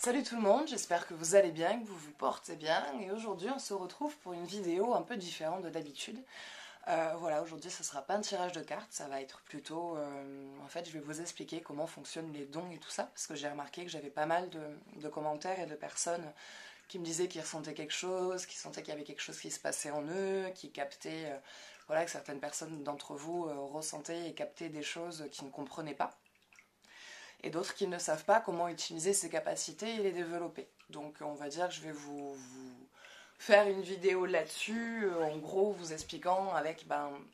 Salut tout le monde, j'espère que vous allez bien, que vous vous portez bien. Et aujourd'hui, on se retrouve pour une vidéo un peu différente de d'habitude. Voilà, aujourd'hui, ce sera pas un tirage de cartes, ça va être plutôt... en fait, je vais vous expliquer comment fonctionnent les dons et tout ça, parce que j'ai remarqué que j'avais pas mal de commentaires et de personnes qui me disaient qu'ils ressentaient quelque chose, qui sentaient qu'il y avait quelque chose qui se passait en eux, qui captaient... voilà, que certaines personnes d'entre vous ressentaient et captaient des choses qu'ils ne comprenaient pas. Et d'autres qui ne savent pas comment utiliser ces capacités et les développer. Donc on va dire que je vais vous faire une vidéo là-dessus, en gros vous expliquant avec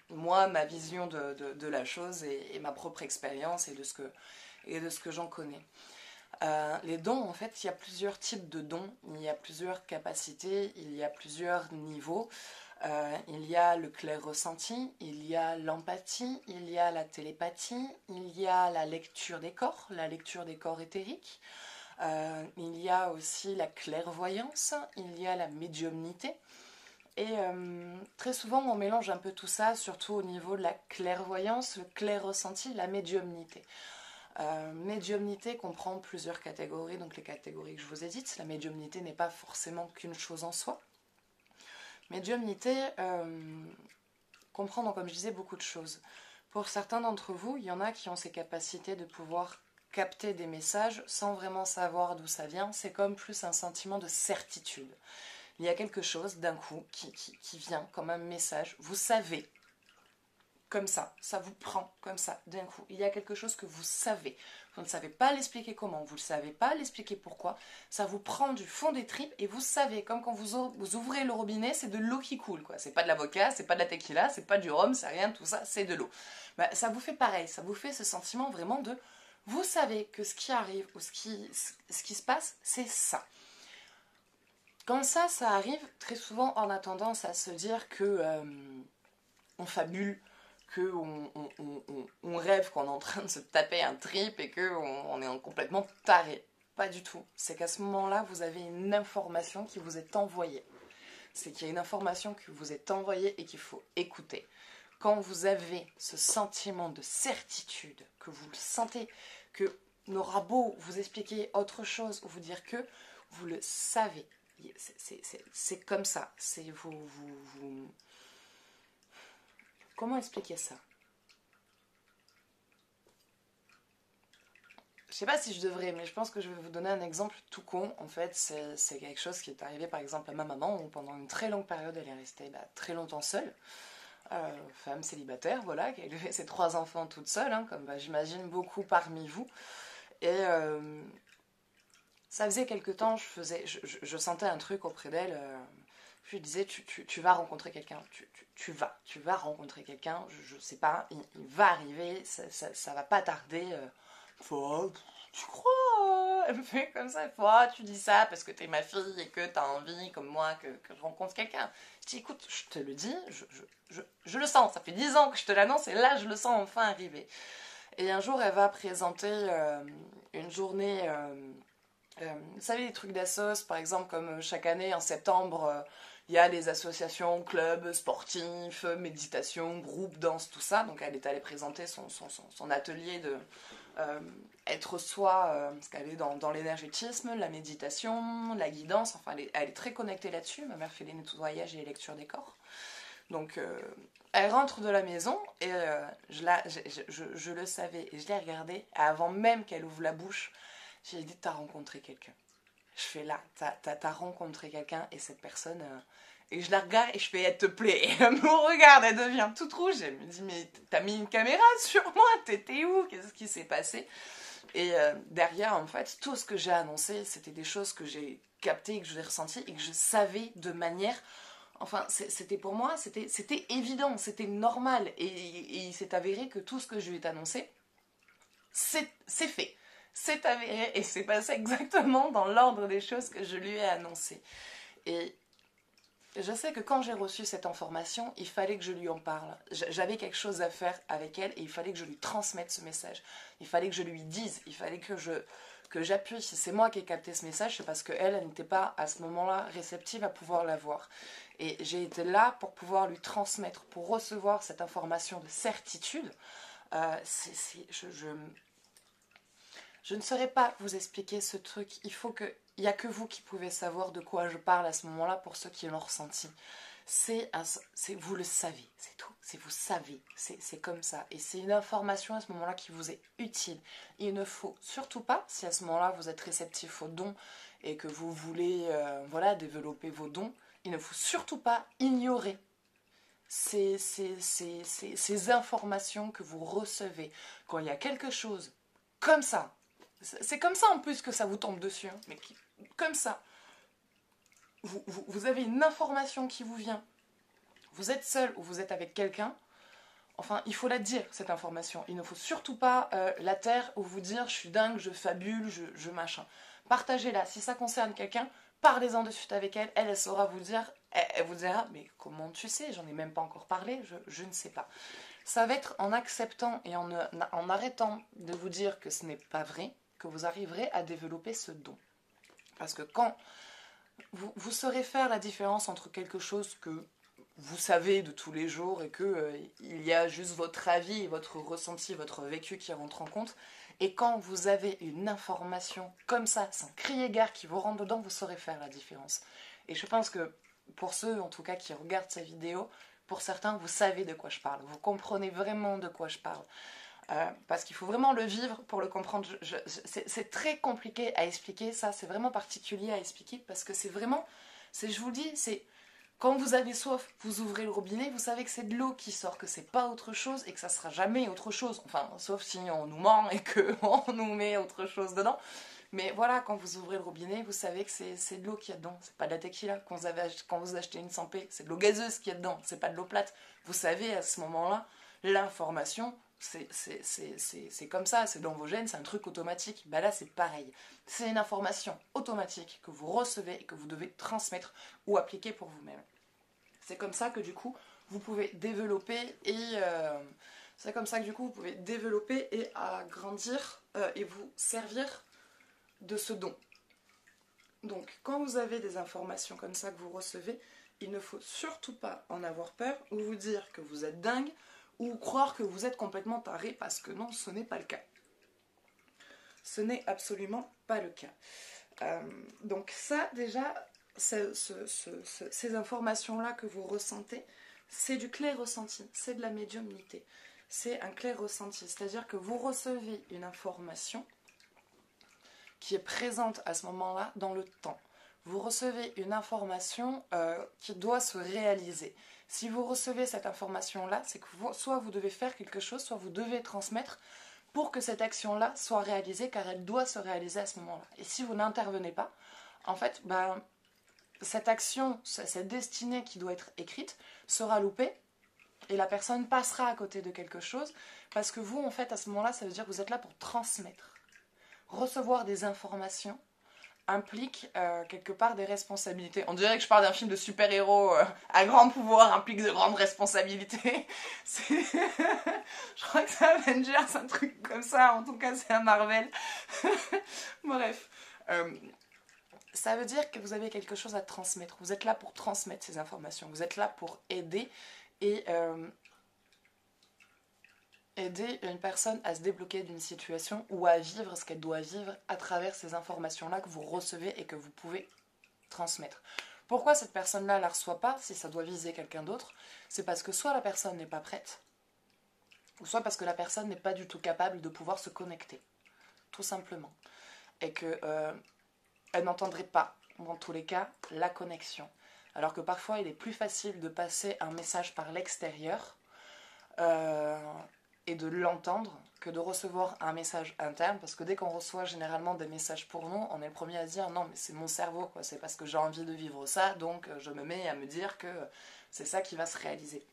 moi ma vision de la chose et ma propre expérience et de ce que j'en connais. Les dons, en fait, il y a plusieurs types de dons, il y a plusieurs capacités, il y a plusieurs niveaux. Il y a le clair ressenti, il y a l'empathie, il y a la télépathie, il y a la lecture des corps éthériques. Il y a aussi la clairvoyance, il y a la médiumnité. Et très souvent, on mélange un peu tout ça, surtout au niveau de la clairvoyance, le clair ressenti, la médiumnité. Médiumnité comprend plusieurs catégories, donc les catégories que je vous ai dites. La médiumnité n'est pas forcément qu'une chose en soi. Médiumnité comprend, donc, comme je disais, beaucoup de choses. Pour certains d'entre vous, il y en a qui ont ces capacités de pouvoir capter des messages sans vraiment savoir d'où ça vient. C'est comme plus un sentiment de certitude. Il y a quelque chose d'un coup qui vient comme un message. Vous savez, comme ça vous prend comme ça d'un coup. Il y a quelque chose que vous savez. Vous ne savez pas l'expliquer comment, vous ne savez pas l'expliquer pourquoi. Ça vous prend du fond des tripes et vous savez, comme quand vous ouvrez le robinet, c'est de l'eau qui coule, quoi. C'est pas de la vodka, c'est pas de la tequila, c'est pas du rhum, c'est rien, tout ça, c'est de l'eau. Ça vous fait pareil, ça vous fait ce sentiment vraiment de... Vous savez que ce qui arrive ou ce qui se passe, c'est ça. Quand ça arrive, très souvent on a tendance à se dire que on fabule, qu'on rêve qu'on est en train de se taper un trip et qu'on est complètement taré. Pas du tout. C'est qu'à ce moment-là, vous avez une information qui vous est envoyée. C'est qu'il y a une information qui vous est envoyée et qu'il faut écouter. Quand vous avez ce sentiment de certitude, que vous le sentez, que n'aura beau vous expliquer autre chose ou vous dire que, vous le savez. C'est comme ça. C'est vous... Comment expliquer ça? Je sais pas si je devrais, mais je pense que je vais vous donner un exemple tout con. En fait, c'est quelque chose qui est arrivé par exemple à ma maman, où pendant une très longue période, elle est restée très longtemps seule. Femme célibataire, voilà, qui a élevé ses 3 enfants toute seule, hein, comme j'imagine beaucoup parmi vous. Et ça faisait quelque temps, je sentais un truc auprès d'elle. Je lui disais, tu vas rencontrer quelqu'un, tu vas rencontrer quelqu'un, je sais pas, il va arriver, ça va pas tarder. Faut, tu crois? Elle me fait comme ça, faut, tu dis ça parce que t'es ma fille et que t'as envie, comme moi, que je rencontre quelqu'un. Je dis, écoute, je te le dis, je le sens, ça fait 10 ans que je te l'annonce et là, je le sens enfin arriver. Et un jour, elle va présenter une journée... vous savez, les trucs d'assos, par exemple, comme chaque année, en septembre, il y a des associations, clubs, sportifs, méditation, groupes, danse, tout ça. Donc elle est allée présenter son atelier de être soi, parce qu'elle est dans l'énergétisme, la méditation, la guidance, enfin elle est très connectée là-dessus. Ma mère fait les nettoyages et les lectures des corps. Donc elle rentre de la maison et je le savais et je l'ai regardée avant même qu'elle ouvre la bouche. J'ai dit, t'as rencontré quelqu'un. Je fais là, t'as rencontré quelqu'un et cette personne... et je la regarde et je fais, elle te plaît. Et elle me regarde, elle devient toute rouge. Elle me dit, mais t'as mis une caméra sur moi, t'étais où? Qu'est-ce qui s'est passé? Et derrière, en fait, tout ce que j'ai annoncé, c'était des choses que j'ai captées, que j'ai ressenties et que je savais de manière... Enfin, c'était pour moi, c'était évident, c'était normal. Et il s'est avéré que tout ce que je lui ai annoncé, c'est fait. C'est avéré et c'est passé exactement dans l'ordre des choses que je lui ai annoncées. Et je sais que quand j'ai reçu cette information, il fallait que je lui en parle. J'avais quelque chose à faire avec elle et il fallait que je lui transmette ce message. Il fallait que je lui dise, il fallait que j'appuie. Si c'est moi qui ai capté ce message, c'est parce qu'elle n'était pas à ce moment-là réceptive à pouvoir l'avoir. Et j'ai été là pour pouvoir lui transmettre, pour recevoir cette information de certitude. Je ne saurais pas vous expliquer ce truc. Il n'y a que vous qui pouvez savoir de quoi je parle à ce moment-là pour ceux qui l'ont ressenti. Vous le savez, c'est tout. Vous savez, c'est comme ça. Et c'est une information à ce moment-là qui vous est utile. Il ne faut surtout pas, si à ce moment-là vous êtes réceptif aux dons et que vous voulez voilà, développer vos dons, il ne faut surtout pas ignorer ces informations que vous recevez. Quand il y a quelque chose comme ça, c'est comme ça en plus que ça vous tombe dessus, hein, mais comme ça, vous avez une information qui vous vient, vous êtes seul ou vous êtes avec quelqu'un, enfin, il faut la dire, cette information. Il ne faut surtout pas la taire ou vous dire « je suis dingue, je fabule, je machin ». Partagez-la. Si ça concerne quelqu'un, parlez-en de suite avec elle. Elle saura vous dire, elle vous dira « mais comment tu sais? J'en ai même pas encore parlé, je ne sais pas ». Ça va être en acceptant et en arrêtant de vous dire que ce n'est pas vrai que vous arriverez à développer ce don. Parce que quand vous saurez faire la différence entre quelque chose que vous savez de tous les jours et il y a juste votre avis, votre ressenti, votre vécu qui rentre en compte, et quand vous avez une information comme ça, sans crier gare, qui vous rentre dedans, vous saurez faire la différence. Et je pense que pour ceux en tout cas qui regardent ces vidéos, pour certains vous savez de quoi je parle, vous comprenez vraiment de quoi je parle. Parce qu'il faut vraiment le vivre pour le comprendre. C'est très compliqué à expliquer, ça c'est vraiment particulier à expliquer parce que c'est vraiment, je vous le dis, c'est quand vous avez soif, vous ouvrez le robinet, vous savez que c'est de l'eau qui sort, que c'est pas autre chose et que ça sera jamais autre chose. Enfin, sauf si on nous ment et qu'on nous met autre chose dedans. Mais voilà, quand vous ouvrez le robinet, vous savez que c'est de l'eau qu'il y a dedans. C'est pas de la tequila. Quand vous achetez une 100p, c'est de l'eau gazeuse qu'il y a dedans. C'est pas de l'eau plate. Vous savez à ce moment-là, l'information, c'est comme ça, c'est dans vos gènes, c'est un truc automatique. Bah là, c'est pareil. C'est une information automatique que vous recevez et que vous devez transmettre ou appliquer pour vous-même. C'est comme ça que du coup, vous pouvez développer et agrandir et vous servir de ce don. Donc, quand vous avez des informations comme ça que vous recevez, il ne faut surtout pas en avoir peur ou vous dire que vous êtes dingue ou croire que vous êtes complètement taré parce que non, ce n'est pas le cas. Ce n'est absolument pas le cas. Donc ça, déjà, ces informations-là que vous ressentez, c'est du clair ressenti, c'est de la médiumnité. C'est un clair ressenti, c'est-à-dire que vous recevez une information qui est présente à ce moment-là dans le temps. Vous recevez une information qui doit se réaliser. Si vous recevez cette information-là, c'est que soit vous devez faire quelque chose, soit vous devez transmettre pour que cette action-là soit réalisée, car elle doit se réaliser à ce moment-là. Et si vous n'intervenez pas, en fait, cette action, cette destinée qui doit être écrite, sera loupée, et la personne passera à côté de quelque chose, parce que vous, en fait, à ce moment-là, ça veut dire que vous êtes là pour transmettre. Recevoir des informations implique quelque part des responsabilités. On dirait que je parle d'un film de super-héros à grand pouvoir implique de grandes responsabilités. Je crois que c'est Avengers, un truc comme ça. En tout cas, c'est un Marvel. Bref. Ça veut dire que vous avez quelque chose à transmettre. Vous êtes là pour transmettre ces informations. Vous êtes là pour aider et aider une personne à se débloquer d'une situation ou à vivre ce qu'elle doit vivre à travers ces informations-là que vous recevez et que vous pouvez transmettre. Pourquoi cette personne-là ne la reçoit pas, si ça doit viser quelqu'un d'autre? C'est parce que soit la personne n'est pas prête, ou soit parce que la personne n'est pas du tout capable de pouvoir se connecter, tout simplement. Et qu'elle n'entendrait pas, dans tous les cas, la connexion. Alors que parfois, il est plus facile de passer un message par l'extérieur, et de l'entendre que de recevoir un message interne, parce que dès qu'on reçoit généralement des messages pour nous, on est le premier à se dire non mais c'est mon cerveau, quoi. C'est parce que j'ai envie de vivre ça, donc je me mets à me dire que c'est ça qui va se réaliser.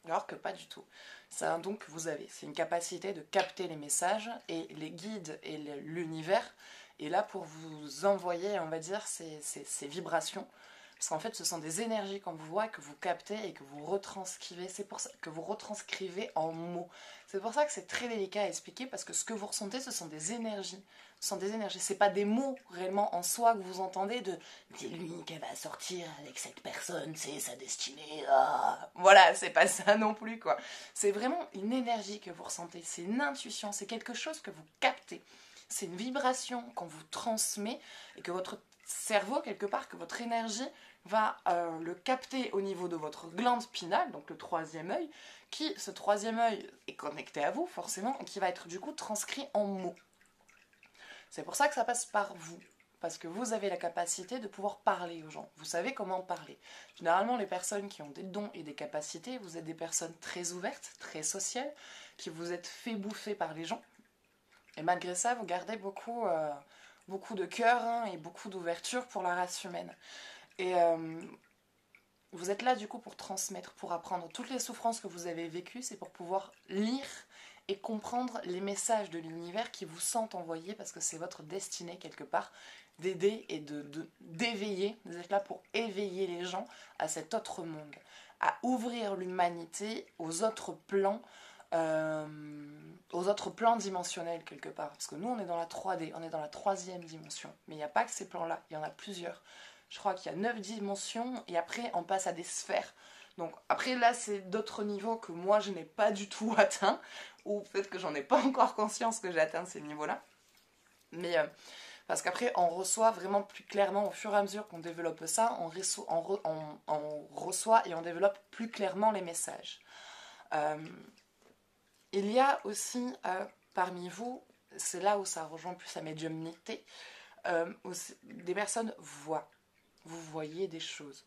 Alors que pas du tout. C'est un don que vous avez, c'est une capacité de capter les messages et les guides et l'univers est là pour vous envoyer, on va dire, ces vibrations. Parce qu'en fait, ce sont des énergies qu'on vous voit, que vous captez et que vous retranscrivez. C'est pour ça que vous retranscrivez en mots. C'est pour ça que c'est très délicat à expliquer, parce que ce que vous ressentez, ce sont des énergies. Ce sont des énergies. C'est pas des mots réellement en soi que vous entendez de « c'est lui qui va sortir avec cette personne, c'est sa destinée. Ah. » Voilà, c'est pas ça non plus, quoi. C'est vraiment une énergie que vous ressentez. C'est une intuition, c'est quelque chose que vous captez. C'est une vibration qu'on vous transmet et que votre cerveau, quelque part, que votre énergie va le capter au niveau de votre glande pinale, donc le troisième œil, ce troisième œil est connecté à vous, forcément, et qui va être du coup transcrit en mots. C'est pour ça que ça passe par vous. Parce que vous avez la capacité de pouvoir parler aux gens. Vous savez comment parler. Généralement, les personnes qui ont des dons et des capacités, vous êtes des personnes très ouvertes, très sociales, qui vous êtes fait bouffer par les gens. Et malgré ça, vous gardez beaucoup de cœur hein, et beaucoup d'ouverture pour la race humaine. Et vous êtes là du coup pour transmettre, pour apprendre toutes les souffrances que vous avez vécues, c'est pour pouvoir lire et comprendre les messages de l'univers qui vous sont envoyés parce que c'est votre destinée quelque part d'aider et d'éveiller. Vous êtes là pour éveiller les gens à cet autre monde, à ouvrir l'humanité aux autres plans dimensionnels quelque part. Parce que nous, on est dans la 3D, on est dans la troisième dimension. Mais il n'y a pas que ces plans-là, il y en a plusieurs. Je crois qu'il y a 9 dimensions et après, on passe à des sphères. Donc après, là, c'est d'autres niveaux que moi, je n'ai pas du tout atteint. Ou peut-être que j'en ai pas encore conscience que j'ai atteint ces niveaux-là. Mais parce qu'après, on reçoit vraiment plus clairement, au fur et à mesure qu'on développe ça, on reçoit et on développe plus clairement les messages. Il y a aussi parmi vous, c'est là où ça rejoint plus la médiumnité, des personnes voient. Vous voyez des choses.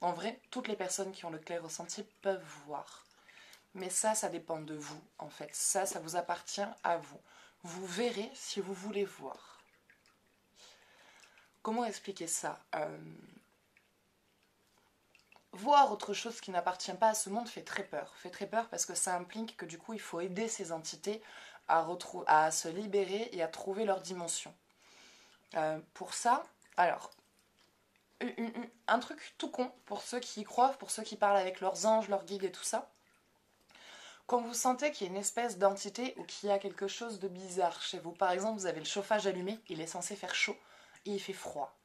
En vrai, toutes les personnes qui ont le clair ressenti peuvent voir. Mais ça dépend de vous, en fait. Ça vous appartient à vous. Vous verrez si vous voulez voir. Comment expliquer ça Voir autre chose qui n'appartient pas à ce monde fait très peur. Fait très peur parce que ça implique que du coup, il faut aider ces entités à se libérer et à trouver leur dimension. Pour ça, alors, un truc tout con pour ceux qui y croient, pour ceux qui parlent avec leurs anges, leurs guides et tout ça. Quand vous sentez qu'il y a une espèce d'entité ou qu'il y a quelque chose de bizarre chez vous, par exemple, vous avez le chauffage allumé, il est censé faire chaud et il fait froid.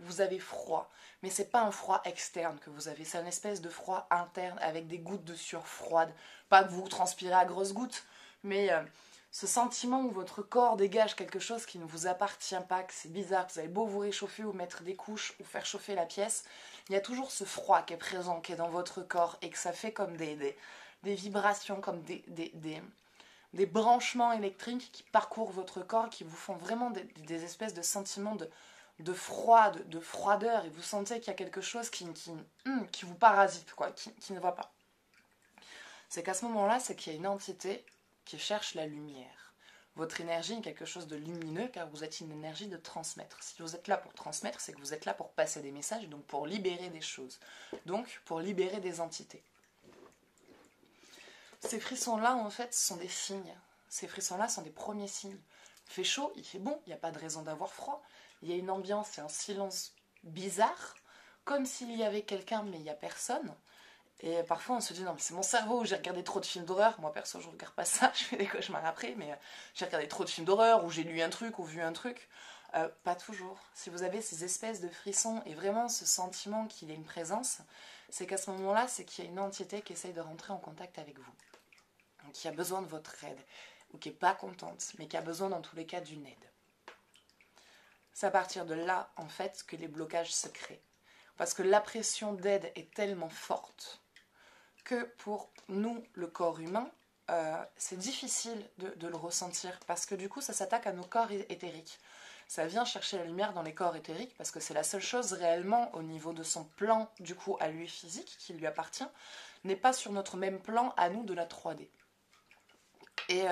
Vous avez froid, mais c'est pas un froid externe que vous avez, c'est une espèce de froid interne avec des gouttes de sueur froide. Pas que vous transpirez à grosses gouttes, mais ce sentiment où votre corps dégage quelque chose qui ne vous appartient pas, que c'est bizarre, que vous avez beau vous réchauffer ou mettre des couches ou faire chauffer la pièce, il y a toujours ce froid qui est présent, qui est dans votre corps et que ça fait comme des vibrations, comme des branchements électriques qui parcourent votre corps, qui vous font vraiment des espèces de sentiments de froid, de froideur, et vous sentez qu'il y a quelque chose qui vous parasite, quoi, qui ne va pas. C'est qu'à ce moment-là, c'est qu'il y a une entité qui cherche la lumière. Votre énergie est quelque chose de lumineux car vous êtes une énergie de transmettre. Si vous êtes là pour transmettre, c'est que vous êtes là pour passer des messages, donc pour libérer des choses, donc pour libérer des entités. Ces frissons-là, en fait, sont des signes. Ces frissons-là sont des premiers signes. Il fait chaud, il fait bon, il n'y a pas de raison d'avoir froid. Il y a une ambiance et un silence bizarre, comme s'il y avait quelqu'un mais il n'y a personne. Et parfois on se dit non mais c'est mon cerveau, j'ai regardé trop de films d'horreur. Moi perso je ne regarde pas ça, je fais des cauchemars après, mais j'ai regardé trop de films d'horreur ou j'ai lu un truc ou vu un truc. Pas toujours. Si vous avez ces espèces de frissons et vraiment ce sentiment qu'il y a une présence, c'est qu'à ce moment-là, c'est qu'il y a une entité qui essaye de rentrer en contact avec vous. Donc, qui a besoin de votre aide, ou qui n'est pas contente, mais qui a besoin dans tous les cas d'une aide. C'est à partir de là, en fait, que les blocages se créent. Parce que la pression d'aide est tellement forte que pour nous, le corps humain, c'est difficile de le ressentir parce que du coup, ça s'attaque à nos corps éthériques. Ça vient chercher la lumière dans les corps éthériques parce que c'est la seule chose réellement au niveau de son plan, du coup, à lui physique, qui lui appartient, n'est pas sur notre même plan à nous de la 3D. Et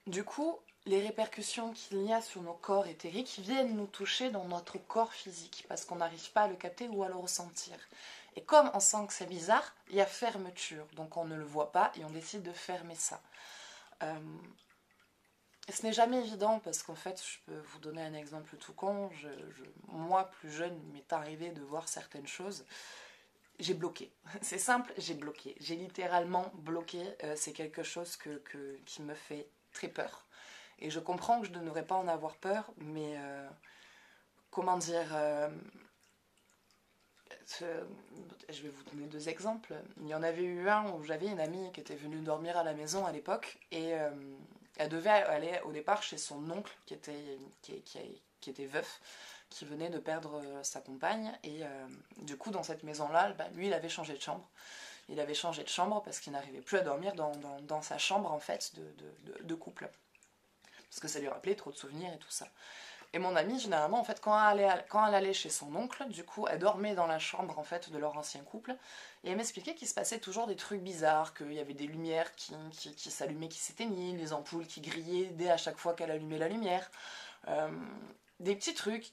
du coup, les répercussions qu'il y a sur nos corps éthériques viennent nous toucher dans notre corps physique parce qu'on n'arrive pas à le capter ou à le ressentir. Et comme on sent que c'est bizarre, il y a fermeture, donc on ne le voit pas et on décide de fermer ça. Et ce n'est jamais évident parce qu'en fait, je peux vous donner un exemple tout con. Moi, plus jeune, il m'est arrivé de voir certaines choses. J'ai bloqué. C'est simple, j'ai bloqué. J'ai littéralement bloqué. C'est quelque chose qui me fait très peur. Et je comprends que je ne devrais pas en avoir peur, mais comment dire... je vais vous donner 2 exemples. Il y en avait eu un où j'avais une amie qui était venue dormir à la maison à l'époque et Elle devait aller au départ chez son oncle qui était veuf, qui venait de perdre sa compagne. Et du coup, dans cette maison-là, bah, lui, il avait changé de chambre. Il avait changé de chambre parce qu'il n'arrivait plus à dormir dans sa chambre, en fait, de couple. Parce que ça lui rappelait trop de souvenirs et tout ça. Et mon amie, généralement, en fait, quand elle allait chez son oncle, du coup, elle dormait dans la chambre, en fait, de leur ancien couple. Et elle m'expliquait qu'il se passait toujours des trucs bizarres, qu'il y avait des lumières qui s'allumaient, qui s'éteignaient, les ampoules qui grillaient dès à chaque fois qu'elle allumait la lumière. Des petits trucs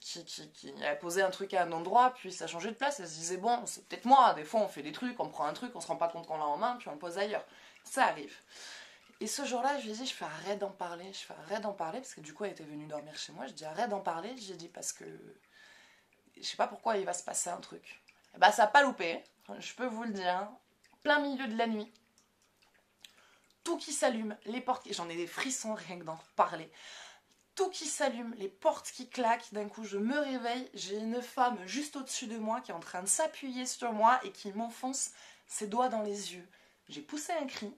elle posait un truc à un endroit, puis ça changeait de place, elle se disait, bon, c'est peut-être moi, des fois on fait des trucs, on prend un truc, on se rend pas compte qu'on l'a en main, puis on le pose ailleurs. Ça arrive. Et ce jour-là, je lui ai dit, je fais arrête d'en parler, parce que du coup elle était venue dormir chez moi, je dis arrête d'en parler, j'ai dit parce que je sais pas pourquoi il va se passer un truc. Et bah ça n'a pas loupé, je peux vous le dire, plein milieu de la nuit, tout qui s'allume, les portes, j'en ai des frissons rien que d'en parler. Tout qui s'allume, les portes qui claquent, d'un coup je me réveille, j'ai une femme juste au-dessus de moi qui est en train de s'appuyer sur moi et qui m'enfonce ses doigts dans les yeux. J'ai poussé un cri,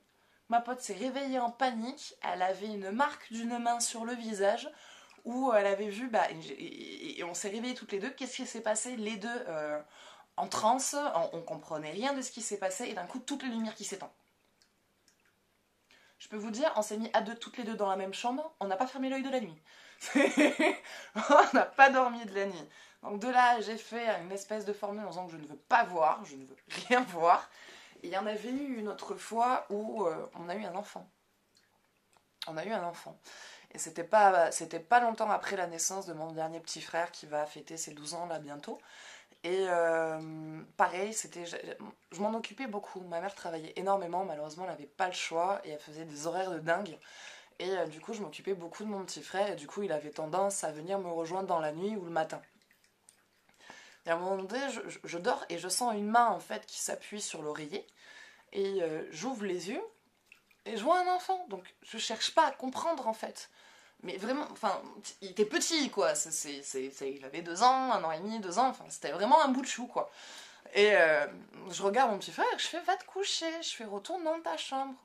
ma pote s'est réveillée en panique, elle avait une marque d'une main sur le visage où elle avait vu, et on s'est réveillés toutes les deux, qu'est-ce qui s'est passé, les deux en transe, on comprenait rien de ce qui s'est passé et d'un coup toutes les lumières qui s'éteignent. Je peux vous dire, on s'est mis à deux, toutes les deux dans la même chambre, on n'a pas fermé l'œil de la nuit. On n'a pas dormi de la nuit. Donc de là, j'ai fait une espèce de formule en disant que je ne veux pas voir, je ne veux rien voir. Et il y en avait eu une autre fois où on a eu un enfant. On a eu un enfant. Et c'était pas longtemps après la naissance de mon dernier petit frère qui va fêter ses 12 ans là bientôt. Et pareil, je m'en occupais beaucoup. Ma mère travaillait énormément, malheureusement elle n'avait pas le choix et elle faisait des horaires de dingue. Et du coup je m'occupais beaucoup de mon petit frère et du coup il avait tendance à venir me rejoindre dans la nuit ou le matin. Et à un moment donné, je dors et je sens une main en fait qui s'appuie sur l'oreiller et j'ouvre les yeux et je vois un enfant. Donc je cherche pas à comprendre en fait. Mais vraiment, enfin, il était petit, quoi. Il avait 2 ans, 1 an et demi, 2 ans. Enfin, c'était vraiment un bout de chou, quoi. Et je regarde mon petit frère, je fais, va te coucher. Je fais, retourne dans ta chambre.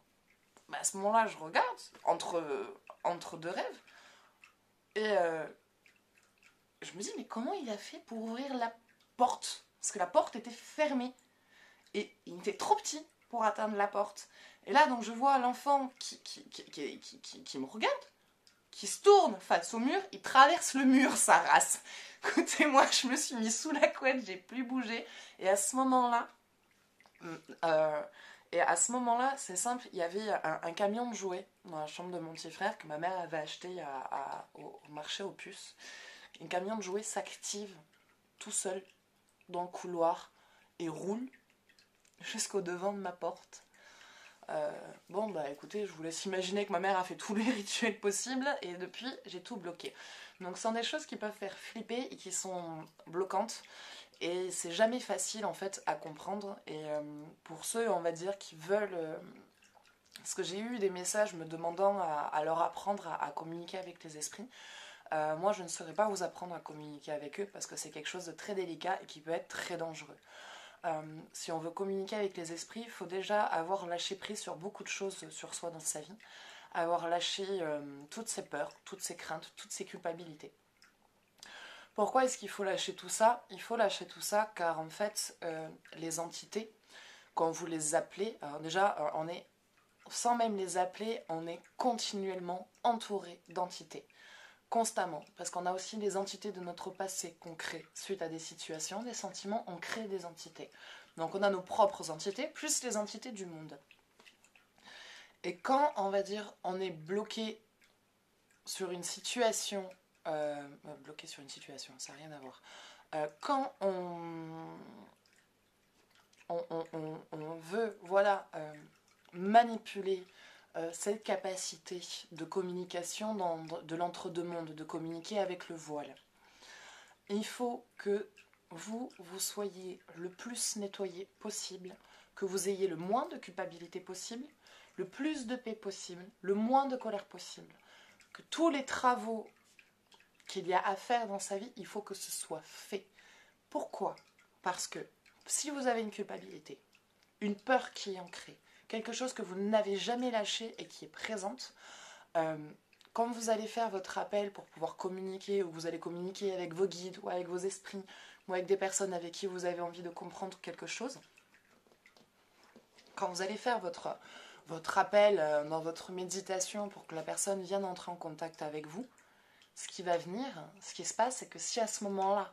Bah, à ce moment-là, je regarde, entre deux rêves. Et je me dis, mais comment il a fait pour ouvrir la porte? Parce que la porte était fermée. Et il était trop petit pour atteindre la porte. Et là, donc, je vois l'enfant qui me regarde, qui se tourne face au mur, il traverse le mur, sa race. Écoutez, moi, je me suis mis sous la couette, j'ai plus bougé. Et à ce moment-là, c'est simple, il y avait un camion de jouets dans la chambre de mon petit frère que ma mère avait acheté au marché aux puces. Un camion de jouets s'active tout seul dans le couloir et roule jusqu'au devant de ma porte. Bon bah écoutez, je vous laisse imaginer que ma mère a fait tous les rituels possibles et depuis j'ai tout bloqué. Donc ce sont des choses qui peuvent faire flipper et qui sont bloquantes et c'est jamais facile en fait à comprendre. Et pour ceux on va dire qui veulent, parce que j'ai eu des messages me demandant à leur apprendre à communiquer avec les esprits. Moi je ne saurais pas vous apprendre à communiquer avec eux parce que c'est quelque chose de très délicat et qui peut être très dangereux. Si on veut communiquer avec les esprits, il faut déjà avoir lâché prise sur beaucoup de choses sur soi dans sa vie, avoir lâché toutes ses peurs, toutes ses craintes, toutes ses culpabilités. Pourquoi est-ce qu'il faut lâcher tout ça? Il faut lâcher tout ça car en fait, les entités, quand vous les appelez, alors déjà, on est, sans même les appeler, on est continuellement entouré d'entités. Constamment, parce qu'on a aussi des entités de notre passé qu'on crée suite à des situations, des sentiments, on crée des entités. Donc on a nos propres entités, plus les entités du monde. Et quand, on va dire, on est bloqué sur une situation, ça n'a rien à voir. Quand on veut, voilà, manipuler cette capacité de communication de l'entre-deux-mondes, de communiquer avec le voile. Il faut que vous soyez le plus nettoyé possible, que vous ayez le moins de culpabilité possible, le plus de paix possible, le moins de colère possible. Que tous les travaux qu'il y a à faire dans sa vie, il faut que ce soit fait. Pourquoi? Parce que si vous avez une culpabilité, une peur qui est ancrée, quelque chose que vous n'avez jamais lâché et qui est présente, Euh, Quand vous allez faire votre appel pour pouvoir communiquer, ou vous allez communiquer avec vos guides, ou avec vos esprits, ou avec des personnes avec qui vous avez envie de comprendre quelque chose, quand vous allez faire votre appel dans votre méditation pour que la personne vienne entrer en contact avec vous, ce qui va venir, ce qui se passe, c'est que si à ce moment-là,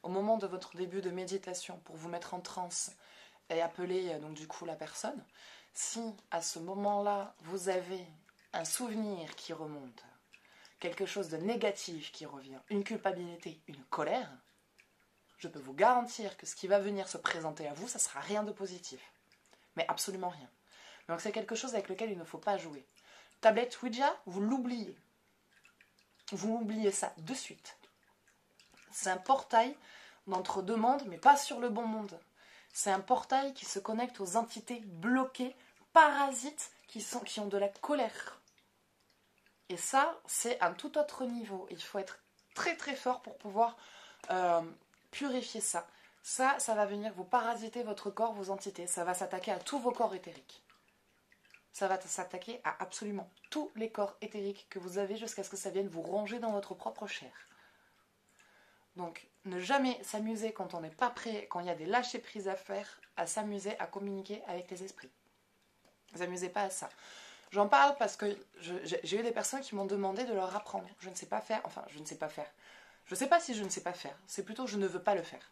au moment de votre début de méditation, pour vous mettre en transe et appeler donc du coup la personne, si à ce moment-là vous avez un souvenir qui remonte, quelque chose de négatif qui revient, une culpabilité, une colère, je peux vous garantir que ce qui va venir se présenter à vous, ça ne sera rien de positif. Mais absolument rien. Donc c'est quelque chose avec lequel il ne faut pas jouer. Tablette Ouija, vous l'oubliez. Vous oubliez ça de suite. C'est un portail d'entre deux mondes, mais pas sur le bon monde. C'est un portail qui se connecte aux entités bloquées, parasites, qui ont de la colère. Et ça, c'est un tout autre niveau. Il faut être très très fort pour pouvoir purifier ça. Ça va venir vous parasiter votre corps, vos entités. Ça va s'attaquer à tous vos corps éthériques. Ça va s'attaquer à absolument tous les corps éthériques que vous avez jusqu'à ce que ça vienne vous ronger dans votre propre chair. Donc, ne jamais s'amuser quand on n'est pas prêt, quand il y a des lâcher-prises à faire, à s'amuser à communiquer avec les esprits. Ne vous amusez pas à ça. J'en parle parce que j'ai eu des personnes qui m'ont demandé de leur apprendre. Je ne sais pas faire, enfin, je ne sais pas faire. Je ne sais pas si je ne sais pas faire. C'est plutôt je ne veux pas le faire.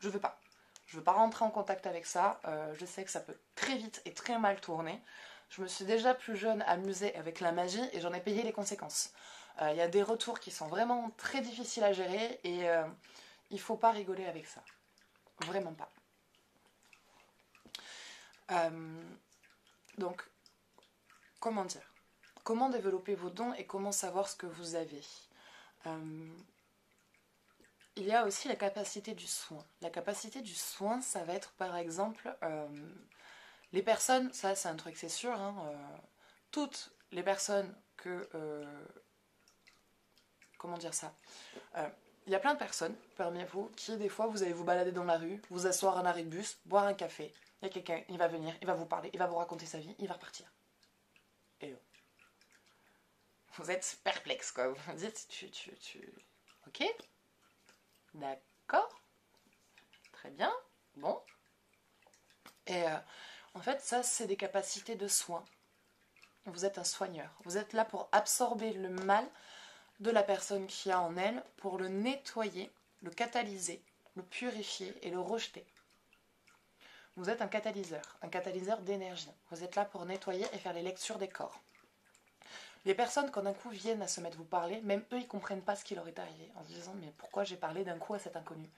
Je veux pas. Je veux pas rentrer en contact avec ça. Je sais que ça peut très vite et très mal tourner. Je me suis déjà plus jeune amusée avec la magie et j'en ai payé les conséquences. Il y a des retours qui sont vraiment très difficiles à gérer et il faut pas rigoler avec ça. Vraiment pas. Donc, comment dire? Comment développer vos dons et comment savoir ce que vous avez? Il y a aussi la capacité du soin. La capacité du soin, ça va être par exemple les personnes, ça c'est un truc c'est sûr, hein, toutes les personnes que... comment dire ça? Il y a plein de personnes parmi vous qui des fois vous allez vous balader dans la rue, vous asseoir à un arrêt de bus, boire un café, il y a quelqu'un, il va venir, il va vous parler, il va vous raconter sa vie, il va repartir. Et vous êtes perplexe quoi, vous vous dites ok, d'accord, très bien, bon. Et en fait, ça, c'est des capacités de soin. Vous êtes un soigneur. Vous êtes là pour absorber le mal de la personne qui a en elle, pour le nettoyer, le catalyser, le purifier et le rejeter. Vous êtes un catalyseur d'énergie. Vous êtes là pour nettoyer et faire les lectures des corps. Les personnes, quand d'un coup viennent à se mettre vous parler, même eux, ils ne comprennent pas ce qui leur est arrivé, en se disant « mais pourquoi j'ai parlé d'un coup à cet inconnu ?»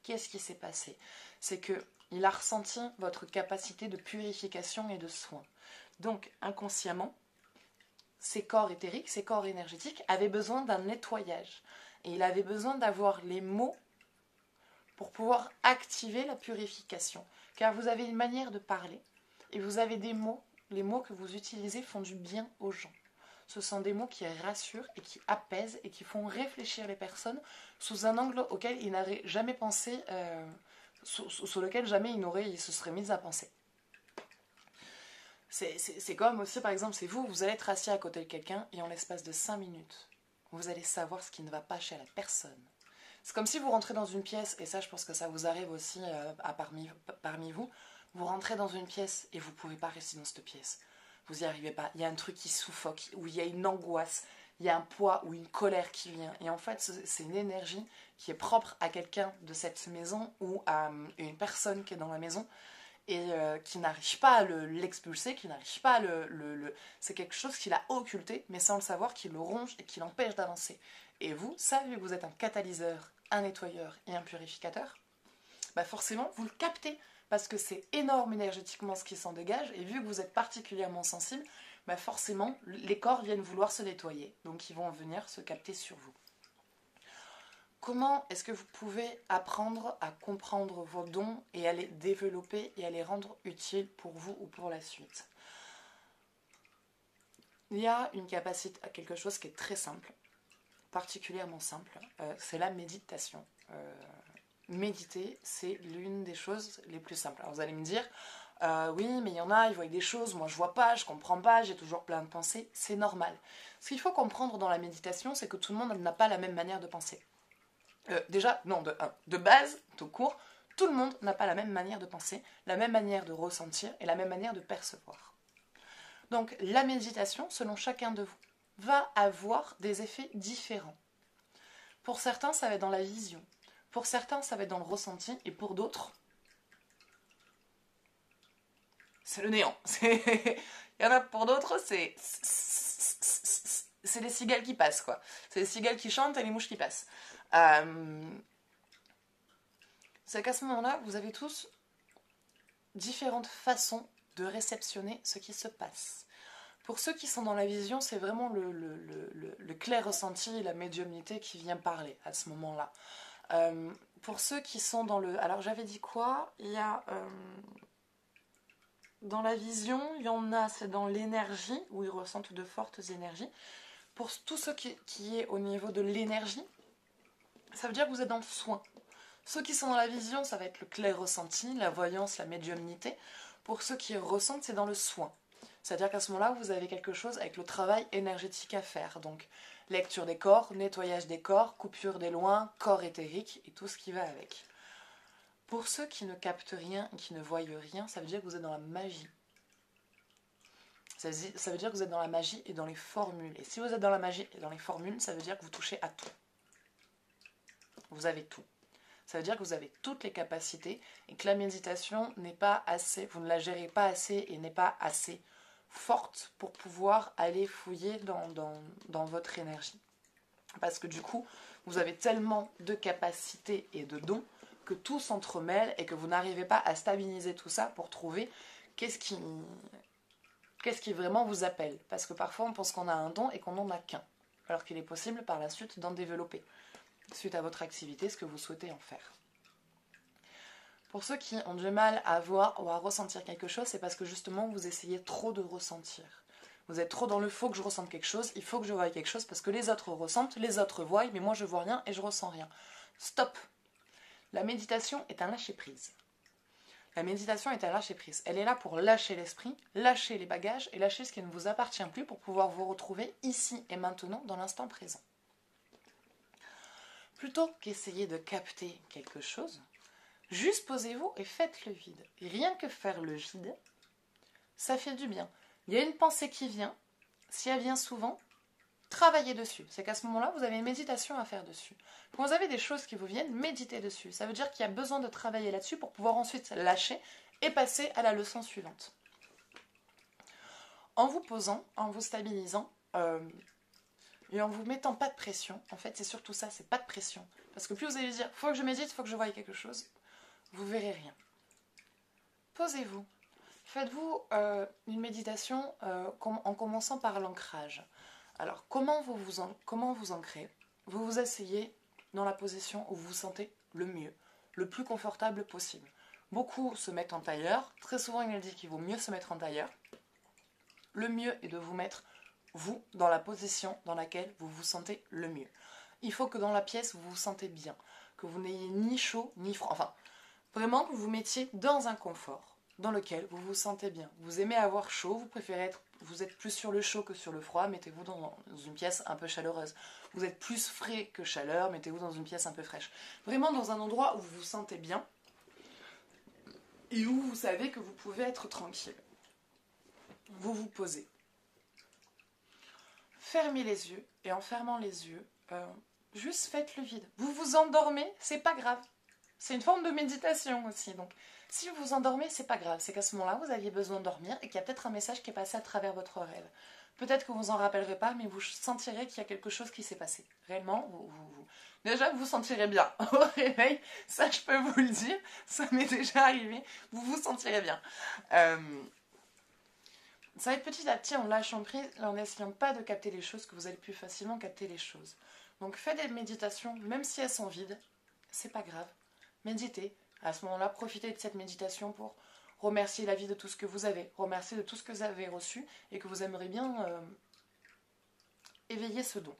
Qu'est-ce qui s'est passé? C'est qu'il a ressenti votre capacité de purification et de soin. Donc, inconsciemment, ces corps éthériques, ces corps énergétiques avaient besoin d'un nettoyage. Et il avait besoin d'avoir les mots pour pouvoir activer la purification. Car vous avez une manière de parler et vous avez des mots. Les mots que vous utilisez font du bien aux gens. Ce sont des mots qui rassurent et qui apaisent et qui font réfléchir les personnes sous un angle auquel ils n'auraient jamais pensé, sur lequel jamais ils se seraient mis à penser. C'est comme aussi, par exemple, c'est vous allez être assis à côté de quelqu'un et en l'espace de 5 minutes, vous allez savoir ce qui ne va pas chez la personne. C'est comme si vous rentrez dans une pièce, et ça je pense que ça vous arrive aussi parmi vous, vous rentrez dans une pièce et vous ne pouvez pas rester dans cette pièce. Vous n'y arrivez pas, il y a un truc qui suffoque, où il y a une angoisse, il y a un poids ou une colère qui vient. Et en fait, c'est une énergie qui est propre à quelqu'un de cette maison ou à une personne qui est dans la maison et qui n'arrive pas à l'expulser, qui n'arrive pas à c'est quelque chose qu'il a occulté, mais sans le savoir, qui le ronge et qui l'empêche d'avancer. Et vous, ça, vu que vous êtes un catalyseur, un nettoyeur et un purificateur, bah forcément, vous le captez. Parce que c'est énorme énergétiquement ce qui s'en dégage, et vu que vous êtes particulièrement sensible, bah forcément, les corps viennent vouloir se nettoyer, donc ils vont venir se capter sur vous. Comment est-ce que vous pouvez apprendre à comprendre vos dons et à les développer et à les rendre utiles pour vous ou pour la suite? Il y a une capacité à quelque chose qui est très simple, particulièrement simple, c'est la méditation. Méditer, c'est l'une des choses les plus simples. Alors vous allez me dire, Oui, mais il y en a, ils voient des choses, moi je vois pas, je comprends pas, j'ai toujours plein de pensées, c'est normal. Ce qu'il faut comprendre dans la méditation, c'est que tout le monde n'a pas la même manière de penser. Déjà, non, de base, tout court, tout le monde n'a pas la même manière de penser, la même manière de ressentir et la même manière de percevoir. Donc la méditation, selon chacun de vous, va avoir des effets différents. Pour certains, ça va être dans la vision. Pour certains, ça va être dans le ressenti. Et pour d'autres, c'est le néant. Il y en a pour d'autres, c'est les cigales qui passent, quoi. C'est les cigales qui chantent et les mouches qui passent. C'est qu'à ce moment-là, vous avez tous différentes façons de réceptionner ce qui se passe. Pour ceux qui sont dans la vision, c'est vraiment le clair ressenti, la médiumnité qui vient parler à ce moment-là. Pour ceux qui sont dans le... Alors j'avais dit quoi? Il y a... dans la vision, il y en a, c'est dans l'énergie, où ils ressentent de fortes énergies. Pour tout ce qui est au niveau de l'énergie, ça veut dire que vous êtes dans le soin. Ceux qui sont dans la vision, ça va être le clair ressenti, la voyance, la médiumnité. Pour ceux qui ressentent, c'est dans le soin. C'est-à-dire qu'à ce moment-là, vous avez quelque chose avec le travail énergétique à faire. Donc, lecture des corps, nettoyage des corps, coupure des loins, corps éthérique et tout ce qui va avec. Pour ceux qui ne captent rien et qui ne voient rien, ça veut dire que vous êtes dans la magie. Ça veut dire que vous êtes dans la magie et dans les formules. Et si vous êtes dans la magie et dans les formules, ça veut dire que vous touchez à tout. Vous avez tout. Ça veut dire que vous avez toutes les capacités et que la méditation n'est pas assez, vous ne la gérez pas assez et n'est pas assez forte pour pouvoir aller fouiller dans votre énergie. Parce que du coup, vous avez tellement de capacités et de dons que tout s'entremêle et que vous n'arrivez pas à stabiliser tout ça pour trouver qu'est-ce qui vraiment vous appelle. Parce que parfois, on pense qu'on a un don et qu'on n'en a qu'un. Alors qu'il est possible par la suite d'en développer. Suite à votre activité, ce que vous souhaitez en faire. Pour ceux qui ont du mal à voir ou à ressentir quelque chose, c'est parce que justement vous essayez trop de ressentir. Vous êtes trop dans le faut que je ressente quelque chose, il faut que je voie quelque chose parce que les autres ressentent, les autres voient, mais moi je vois rien et je ressens rien. Stop. La méditation est un lâcher-prise. La méditation est un lâcher-prise. Elle est là pour lâcher l'esprit, lâcher les bagages et lâcher ce qui ne vous appartient plus pour pouvoir vous retrouver ici et maintenant dans l'instant présent. Plutôt qu'essayer de capter quelque chose, juste posez-vous et faites le vide. Et rien que faire le vide, ça fait du bien. Il y a une pensée qui vient. Si elle vient souvent, travaillez dessus. C'est qu'à ce moment-là, vous avez une méditation à faire dessus. Quand vous avez des choses qui vous viennent, méditez dessus. Ça veut dire qu'il y a besoin de travailler là-dessus pour pouvoir ensuite lâcher et passer à la leçon suivante. En vous posant, en vous stabilisant, et en vous mettant pas de pression, en fait c'est surtout ça, c'est pas de pression. Parce que plus vous allez dire, faut que je médite, faut que je voie quelque chose, vous verrez rien. Posez-vous. Faites-vous une méditation en commençant par l'ancrage. Alors, comment vous ancrez? Vous vous asseyez dans la position où vous vous sentez le mieux, le plus confortable possible. Beaucoup se mettent en tailleur. Très souvent, il est dit qu'il vaut mieux se mettre en tailleur. Le mieux est de vous mettre, vous, dans la position dans laquelle vous vous sentez le mieux. Il faut que dans la pièce, vous vous sentez bien, que vous n'ayez ni chaud ni froid. Enfin, vraiment que vous vous mettiez dans un confort dans lequel vous vous sentez bien. Vous aimez avoir chaud, vous êtes plus sur le chaud que sur le froid, mettez-vous dans une pièce un peu chaleureuse. Vous êtes plus frais que chaleur, mettez-vous dans une pièce un peu fraîche. Vraiment dans un endroit où vous vous sentez bien et où vous savez que vous pouvez être tranquille. Vous vous posez. Fermez les yeux et en fermant les yeux, juste faites le vide. Vous vous endormez, c'est pas grave. C'est une forme de méditation aussi, donc si vous vous endormez, c'est pas grave. C'est qu'à ce moment-là, vous aviez besoin de dormir et qu'il y a peut-être un message qui est passé à travers votre rêve. Peut-être que vous en rappellerez pas, mais vous sentirez qu'il y a quelque chose qui s'est passé. Réellement, déjà, vous vous sentirez bien. Au réveil, ça je peux vous le dire, ça m'est déjà arrivé, vous vous sentirez bien. Ça va être petit à petit en lâchant prise, en n'essayant pas de capter les choses, que vous allez plus facilement capter les choses. Donc faites des méditations, même si elles sont vides, c'est pas grave. Méditez. À ce moment-là, profitez de cette méditation pour remercier la vie de tout ce que vous avez, remercier de tout ce que vous avez reçu et que vous aimeriez bien éveiller ce don.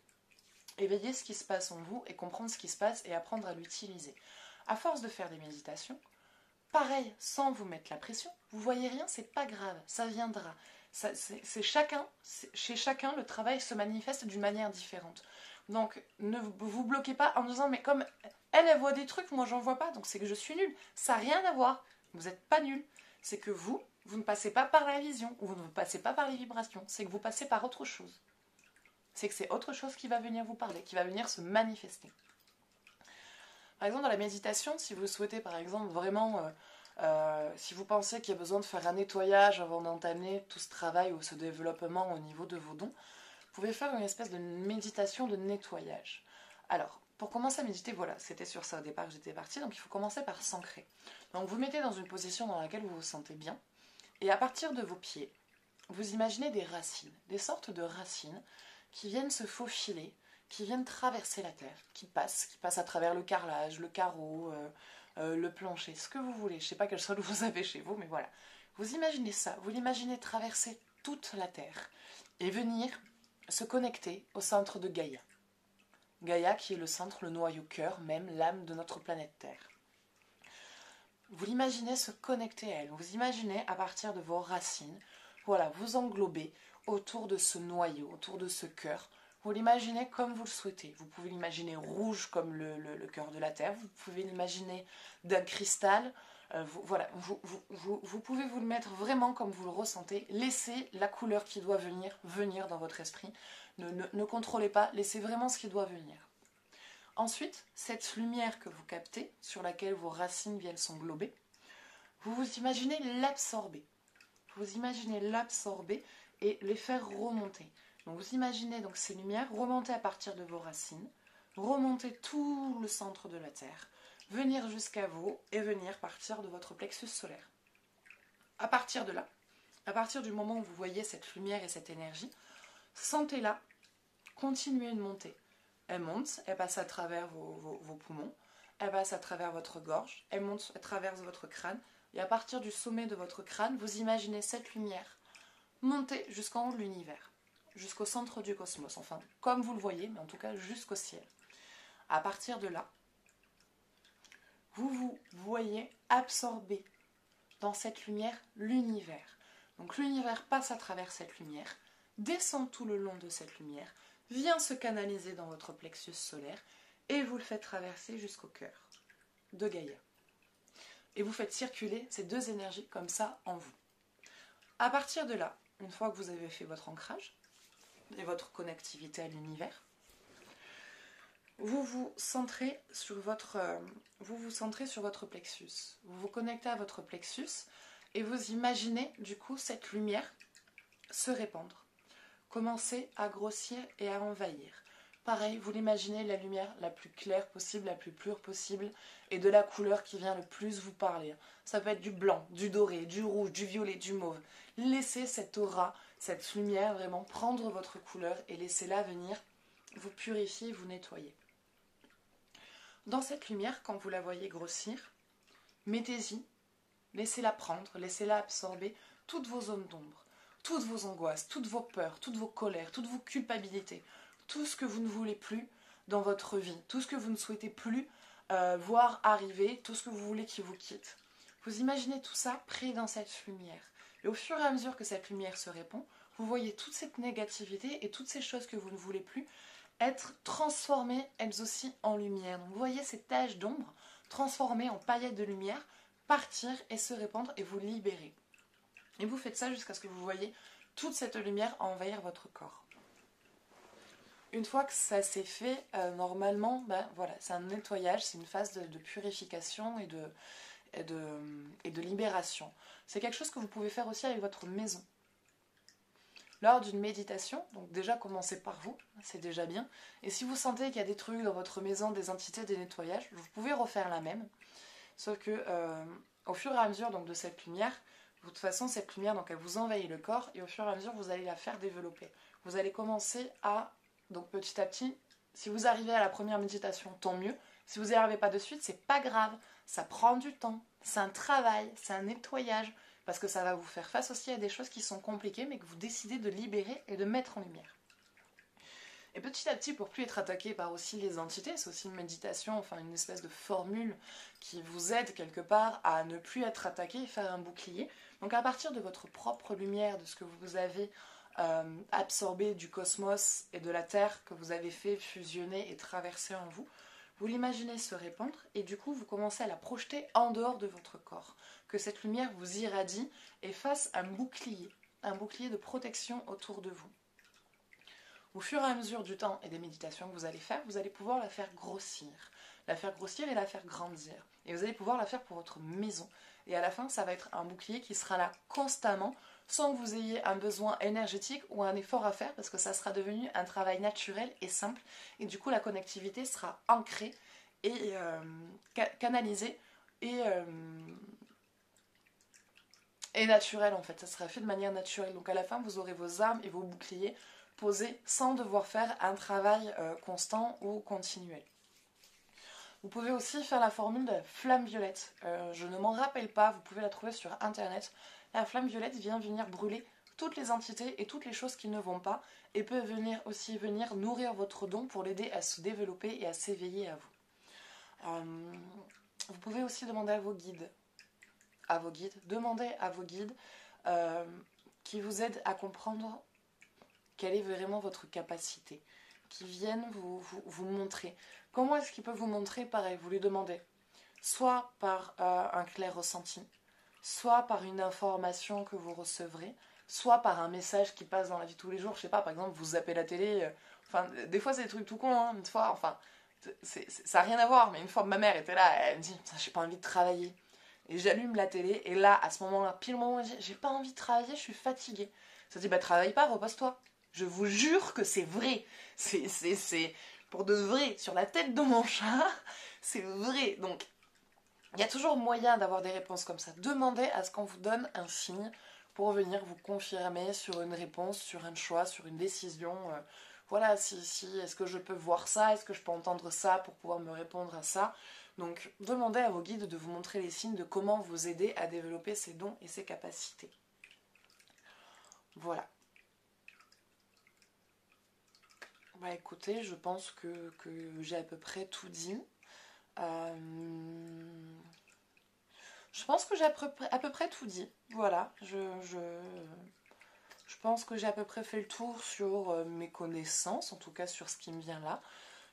Éveiller ce qui se passe en vous et comprendre ce qui se passe et apprendre à l'utiliser. À force de faire des méditations, pareil, sans vous mettre la pression. Vous voyez rien, c'est pas grave, ça viendra. Chez chacun, le travail se manifeste d'une manière différente. Donc, ne vous bloquez pas en disant, mais comme elle voit des trucs, moi j'en vois pas, donc c'est que je suis nulle. Ça n'a rien à voir. Vous n'êtes pas nul. C'est que vous ne passez pas par la vision, ou vous ne passez pas par les vibrations. C'est que vous passez par autre chose. C'est que c'est autre chose qui va venir vous parler, qui va venir se manifester. Par exemple, dans la méditation, si vous souhaitez, par exemple, vraiment, si vous pensez qu'il y a besoin de faire un nettoyage avant d'entamer tout ce travail ou ce développement au niveau de vos dons, vous pouvez faire une espèce de méditation de nettoyage. Alors, pour commencer à méditer, voilà, c'était sur ça au départ que j'étais partie, donc il faut commencer par s'ancrer. Donc vous mettez dans une position dans laquelle vous vous sentez bien, et à partir de vos pieds, vous imaginez des racines, des sortes de racines qui viennent se faufiler, qui viennent traverser la terre, qui passent à travers le carrelage, le carreau, le plancher, ce que vous voulez. Je ne sais pas quel sol vous avez chez vous, mais voilà. Vous imaginez ça, vous l'imaginez traverser toute la terre et venir se connecter au centre de Gaïa. Gaïa qui est le centre, le noyau cœur, même l'âme de notre planète Terre. Vous l'imaginez se connecter à elle, vous imaginez à partir de vos racines, voilà, vous englober autour de ce noyau, autour de ce cœur. Vous l'imaginez comme vous le souhaitez. Vous pouvez l'imaginer rouge comme le cœur de la Terre. Vous pouvez l'imaginer d'un cristal. Vous pouvez vous le mettre vraiment comme vous le ressentez. Laissez la couleur qui doit venir dans votre esprit. Ne contrôlez pas. Laissez vraiment ce qui doit venir. Ensuite, cette lumière que vous captez, sur laquelle vos racines viennent s'englober, vous vous imaginez l'absorber. Vous imaginez l'absorber et les faire remonter. Donc vous imaginez donc ces lumières remonter à partir de vos racines, remonter tout le centre de la Terre, venir jusqu'à vous et venir partir de votre plexus solaire. À partir de là, à partir du moment où vous voyez cette lumière et cette énergie, sentez-la continuer de monter. Elle monte, elle passe à travers vos poumons, elle passe à travers votre gorge, elle monte à travers votre crâne, et à partir du sommet de votre crâne, vous imaginez cette lumière monter jusqu'en haut de l'univers, jusqu'au centre du cosmos, enfin, comme vous le voyez, mais en tout cas jusqu'au ciel. À partir de là, vous vous voyez absorber dans cette lumière l'univers. Donc l'univers passe à travers cette lumière, descend tout le long de cette lumière, vient se canaliser dans votre plexus solaire et vous le faites traverser jusqu'au cœur de Gaïa. Et vous faites circuler ces deux énergies comme ça en vous. À partir de là, une fois que vous avez fait votre ancrage et votre connectivité à l'univers, vous vous centrez sur votre plexus. Vous vous connectez à votre plexus et vous imaginez du coup cette lumière se répandre, commencer à grossir et à envahir. Pareil, vous l'imaginez la lumière la plus claire possible, la plus pure possible, et de la couleur qui vient le plus vous parler. Ça peut être du blanc, du doré, du rouge, du violet, du mauve. Laissez cette aura, cette lumière vraiment prendre votre couleur et laissez-la venir vous purifier, vous nettoyer. Dans cette lumière, quand vous la voyez grossir, mettez-y, laissez-la prendre, laissez-la absorber toutes vos zones d'ombre, toutes vos angoisses, toutes vos peurs, toutes vos colères, toutes vos culpabilités, tout ce que vous ne voulez plus dans votre vie, tout ce que vous ne souhaitez plus voir arriver, tout ce que vous voulez qui vous quitte. Vous imaginez tout ça pris dans cette lumière. Et au fur et à mesure que cette lumière se répand, vous voyez toute cette négativité et toutes ces choses que vous ne voulez plus être transformées elles aussi en lumière. Donc vous voyez ces taches d'ombre transformées en paillettes de lumière partir et se répandre et vous libérer. Et vous faites ça jusqu'à ce que vous voyez toute cette lumière envahir votre corps. Une fois que ça s'est fait, normalement, voilà, c'est un nettoyage, c'est une phase de purification et de libération. C'est quelque chose que vous pouvez faire aussi avec votre maison. Lors d'une méditation, donc déjà commencez par vous, c'est déjà bien. Et si vous sentez qu'il y a des trucs dans votre maison, des entités, des nettoyages, vous pouvez refaire la même. Sauf que au fur et à mesure donc, de cette lumière, de toute façon cette lumière donc, elle vous envahit le corps et au fur et à mesure vous allez la faire développer. Vous allez commencer à, donc petit à petit, si vous arrivez à la première méditation, tant mieux. Si vous n'y arrivez pas de suite, c'est pas grave, ça prend du temps, c'est un travail, c'est un nettoyage. Parce que ça va vous faire face aussi à des choses qui sont compliquées, mais que vous décidez de libérer et de mettre en lumière. Et petit à petit, pour plus être attaqué par aussi les entités, c'est aussi une méditation, enfin une espèce de formule qui vous aide quelque part à ne plus être attaqué et faire un bouclier. Donc à partir de votre propre lumière, de ce que vous avez absorbé du cosmos et de la Terre, que vous avez fait fusionner et traverser en vous, vous l'imaginez se répandre et du coup vous commencez à la projeter en dehors de votre corps. Que cette lumière vous irradie et fasse un bouclier de protection autour de vous. Au fur et à mesure du temps et des méditations que vous allez faire, vous allez pouvoir la faire grossir. La faire grossir et la faire grandir. Et vous allez pouvoir la faire pour votre maison. Et à la fin, ça va être un bouclier qui sera là constamment, sans que vous ayez un besoin énergétique ou un effort à faire, parce que ça sera devenu un travail naturel et simple. Et du coup, la connectivité sera ancrée et canalisée et naturelle en fait. Ça sera fait de manière naturelle. Donc à la fin, vous aurez vos armes et vos boucliers posés sans devoir faire un travail constant ou continuel. Vous pouvez aussi faire la formule de flamme violette. Je ne m'en rappelle pas, vous pouvez la trouver sur internet. La flamme violette vient venir brûler toutes les entités et toutes les choses qui ne vont pas et peut aussi venir nourrir votre don pour l'aider à se développer et à s'éveiller à vous. Vous pouvez aussi demander à vos guides. Demandez à vos guides qui vous aident à comprendre quelle est vraiment votre capacité, qui viennent vous montrer. Comment est-ce qu'ils peuvent vous montrer? Pareil, vous lui demandez, soit par un clair ressenti, soit par une information que vous recevrez, soit par un message qui passe dans la vie de tous les jours. Je sais pas, par exemple, vous zappez la télé, enfin, des fois c'est des trucs tout cons, hein, une fois, enfin, ça n'a rien à voir, mais une fois ma mère était là, elle me dit, j'ai pas envie de travailler. Et j'allume la télé, et là, à ce moment-là, pile au moment où j'ai pas envie de travailler, je suis fatiguée. Ça dit, bah travaille pas, repose-toi. Je vous jure que c'est vrai. C'est pour de vrai. Sur la tête de mon chat, c'est vrai. Donc, il y a toujours moyen d'avoir des réponses comme ça. Demandez à ce qu'on vous donne un signe pour venir vous confirmer sur une réponse, sur un choix, sur une décision. Voilà, est-ce que je peux voir ça? Est-ce que je peux entendre ça pour pouvoir me répondre à ça? Donc, demandez à vos guides de vous montrer les signes de comment vous aider à développer ses dons et ses capacités. Voilà. Bah écoutez, je pense que j'ai à peu près tout dit. Je pense que j'ai à peu près tout dit. Voilà, je pense que j'ai à peu près fait le tour sur mes connaissances, en tout cas sur ce qui me vient là.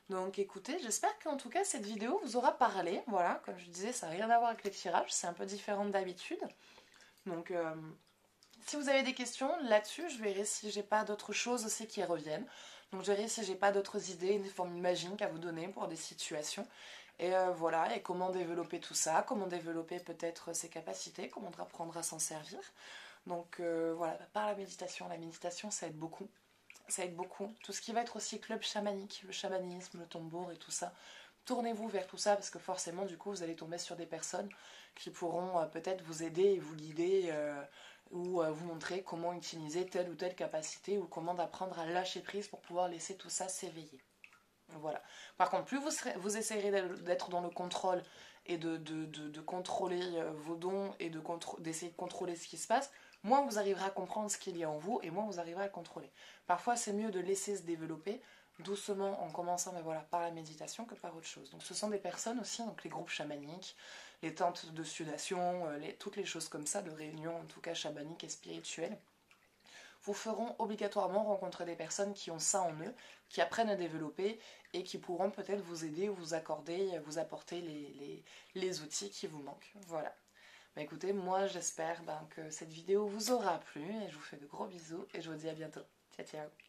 Donc écoutez, j'espère qu'en tout cas cette vidéo vous aura parlé. Voilà, comme je disais, ça n'a rien à voir avec les tirages, c'est un peu différent d'habitude. Donc si vous avez des questions là-dessus, je verrai si j'ai pas d'autres choses aussi qui reviennent. Donc je verrai si j'ai pas d'autres idées, des formules magiques à vous donner pour des situations. Et voilà, et comment développer tout ça, comment développer peut-être ses capacités, comment apprendre à s'en servir. Donc voilà, par la méditation ça aide beaucoup. Ça aide beaucoup. Tout ce qui va être aussi club chamanique, le chamanisme, le tambour et tout ça, tournez-vous vers tout ça parce que forcément du coup vous allez tomber sur des personnes qui pourront peut-être vous aider et vous guider ou vous montrer comment utiliser telle ou telle capacité ou comment apprendre à lâcher prise pour pouvoir laisser tout ça s'éveiller. Voilà. Par contre, plus vous essayerez d'être dans le contrôle et de contrôler vos dons et d'essayer de contrôler ce qui se passe, moins vous arriverez à comprendre ce qu'il y a en vous et moins vous arriverez à contrôler. Parfois, c'est mieux de laisser se développer doucement en commençant voilà, par la méditation que par autre chose. Donc ce sont des personnes aussi, donc les groupes chamaniques, les tentes de sudation, toutes les choses comme ça, de réunions en tout cas chamaniques et spirituelles, vous feront obligatoirement rencontrer des personnes qui ont ça en eux, qui apprennent à développer et qui pourront peut-être vous aider ou vous accorder, vous apporter les outils qui vous manquent. Voilà. Bah écoutez, moi j'espère que cette vidéo vous aura plu et je vous fais de gros bisous et je vous dis à bientôt. Ciao ciao.